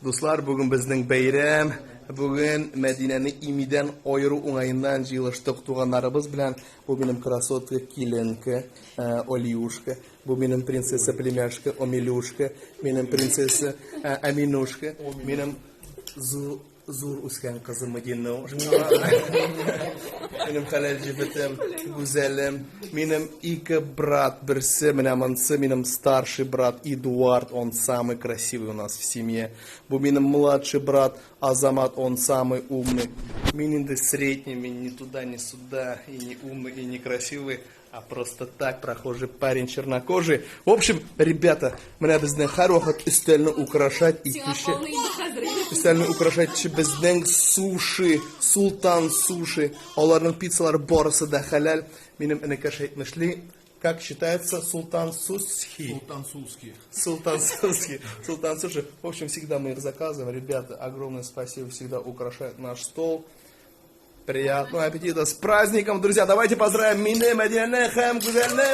Dostlar, bugün bizning bayram. Bugün Medine'ni imiden oyru uңайından жыйылыштык туганнарыбыз белән. Bu benim красотка Киленка, Олиюшка. Bu benim принцесса племяшка Омелюшка. Benim принцесса Аминушка. Benim zor үскән кызым Мәдинәушка. Benim халал җибетем, güzelim. Benim iki брат, берсе менә монсы, benim старший брат Эдуард, он самый красивый у нас в семье. Bu benim младший брат Азамат, он самый умный. Мен инде средний, мен ни туда, ни сюда, и не умный, и не красивый, а просто так, прохожий парень чернокожий. В общем, ребята, менә безнең һәрвакыт өстәлне украшать и кичә өстәлне украшать безнең суши, Султан суши. Аларның пиццалары барысы да халал. Минем энекәш әйтмешли, как считается Султан Суши? Султан Суши. Султан Суши. В общем, всегда мы их заказываем. Ребята, огромное спасибо, всегда украшают наш стол. Приятного аппетита, с праздником, друзья! Давайте поздравим Мине Медиане Хэм Гузельне!